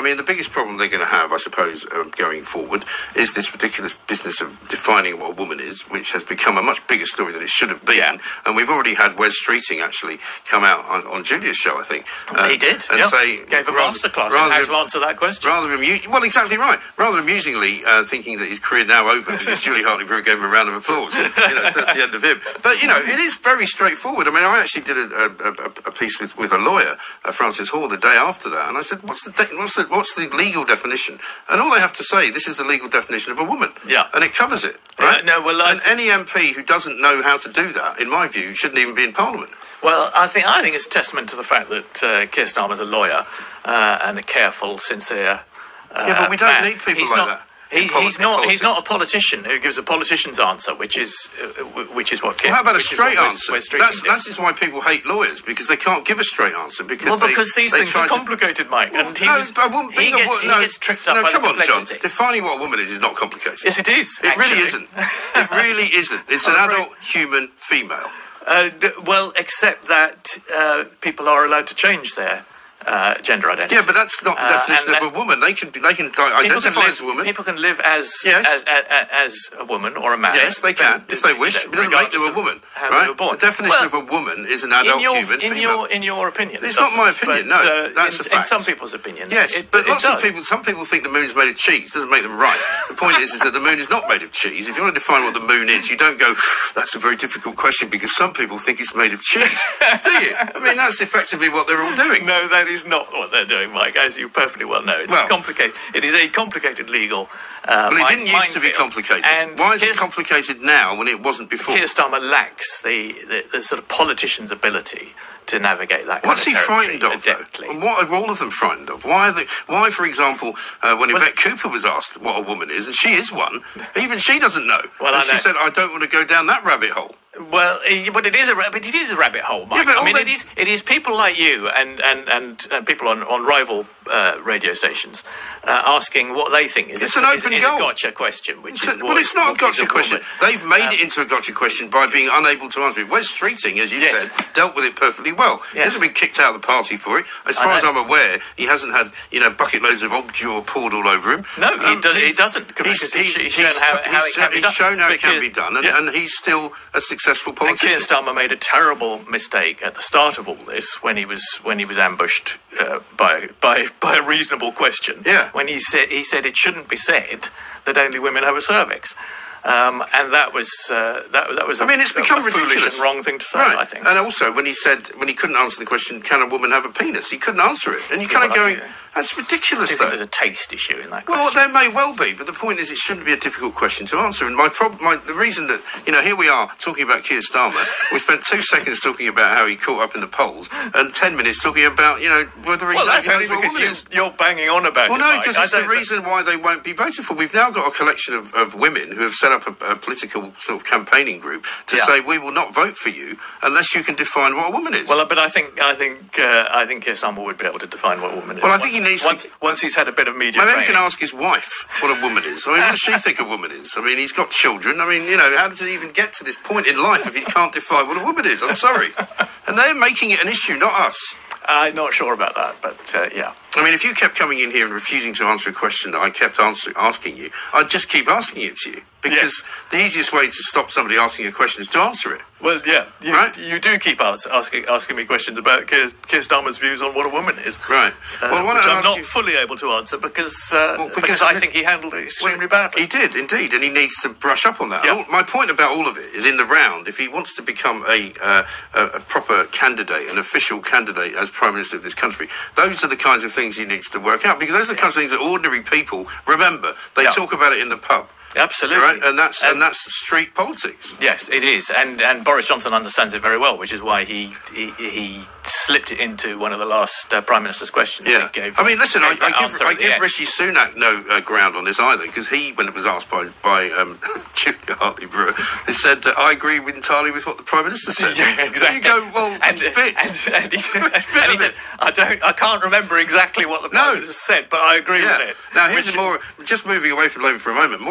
I mean, the biggest problem they're going to have, I suppose, going forward, is this ridiculous business of defining what a woman is, which has become a much bigger story than it should have been. Yeah. And we've already had Wes Streeting actually come out on Julia's show, I think. He did. And say... Gave a masterclass on how to answer that question. Well, exactly right. Rather amusingly, thinking that his career now over because Julie Hartley-Brewer gave him a round of applause. So that's the end of him. But, it is very straightforward. I mean, I actually did a piece with a lawyer, Francis Hall, the day after that, and I said, what's the legal definition? And all they have to say, this is the legal definition of a woman. Yeah. And it covers it, right? And any MP who doesn't know how to do that, in my view, shouldn't even be in Parliament. Well, I think it's a testament to the fact that Keir Starmer's a lawyer and a careful, sincere but we don't man. need people like that. He's not a politician who gives a politician's answer, which is what. Well, how about a straight answer? That is why people hate lawyers, because they can't give a straight answer. Because these things are complicated, Mike. And he gets tripped up by the complexity. John, defining what a woman is not complicated. Yes, it is. It really isn't. It really isn't. It's an adult human female. Well, except that people are allowed to change their gender identity. Yeah, but that's not the definition of a woman. They can identify as a woman. People can live as a woman or a man. Yes, they can if they wish. It doesn't make them a woman, right? The definition of a woman is an adult human female. In your opinion, it's not my opinion. No, that's a fact. In some people's opinion, yes, but some people think the moon is made of cheese. Doesn't make them right. The point is that the moon is not made of cheese. If you want to define what the moon is, you don't go, that's a very difficult question because some people think it's made of cheese. Do you? I mean, that's effectively what they're all doing. No, that is not what they're doing, Mike, as you perfectly well know. It's complicated. It is a complicated legal. Well, it didn't used to be complicated. And why is it complicated now when it wasn't before? Keir Starmer lacks the sort of politician's ability to navigate that. What's he frightened of, though? And what are all of them frightened of? Why, for example, when Yvette Cooper was asked what a woman is, and she is one, even she doesn't know. And she said, I don't want to go down that rabbit hole. Well, but it is a rabbit hole, Mike. Yeah, I mean, it is people like you and people on rival radio stations asking what they think is an open goal. A gotcha question. It's not a gotcha question. They've made it into a gotcha question by being unable to answer it. Wes Streeting, as you said, dealt with it perfectly well. He hasn't been kicked out of the party for it. As far as I'm aware, he hasn't had bucket loads of obdure poured all over him. No, he doesn't. He's shown how it can be done, and he's still a successful politician. And Keir Starmer made a terrible mistake at the start of all this when he was ambushed by a reasonable question. Yeah. When he said it shouldn't be said that only women have a cervix. And that was it's become a foolish and wrong thing to say, right. I think. And also, when he couldn't answer the question, can a woman have a penis? He couldn't answer it. And you're kind of going, that's ridiculous, though. There's a taste issue in that question. Well, there may well be, but the point is it shouldn't be a difficult question to answer. And the reason that, here we are talking about Keir Starmer, we spent 2 seconds talking about how he caught up in the polls, and 10 minutes talking about, whether he knows what a woman is. You're banging on about it, no, Mike. because it's the reason why they won't be voted for. We've now got a collection of women who have set up a political sort of campaigning group to say we will not vote for you unless you can define what a woman is. Well, but I think Keir Starmer would be able to define what a woman is. Well, I think he needs once he's had a bit of media training. Maybe he can ask his wife what a woman is. I mean, what does she think a woman is? I mean, he's got children. I mean, how does he even get to this point in life if he can't define what a woman is? I'm sorry. And they're making it an issue, not us. I'm not sure about that, but yeah. I mean, if you kept coming in here and refusing to answer a question that I kept asking you, I'd just keep asking it to you. Because the easiest way to stop somebody asking a question is to answer it. Well, yeah, you do keep asking me questions about Keir Starmer's views on what a woman is. Right. Well, which I'm not fully able to answer because I think he handled it extremely badly. He did, indeed, and he needs to brush up on that. Yeah. My point about all of it is in the round, if he wants to become a proper candidate, an official candidate as Prime Minister of this country, those are the kinds of things he needs to work out, because those are the kinds of things that ordinary people remember. They talk about it in the pub. Absolutely, right? And that's street politics. Yes, it is, and Boris Johnson understands it very well, which is why he slipped it into one of the last Prime Minister's questions. Yeah, I mean, listen, I give Rishi Sunak no ground on this either, because he, when it was asked by Julia Hartley-Brewer, he said that I agree entirely with what the Prime Minister said. Yeah, exactly. And you go, well, and he said, I can't remember exactly what the Prime Minister said, but I agree with it. Now, here's just moving away from Labour for a moment.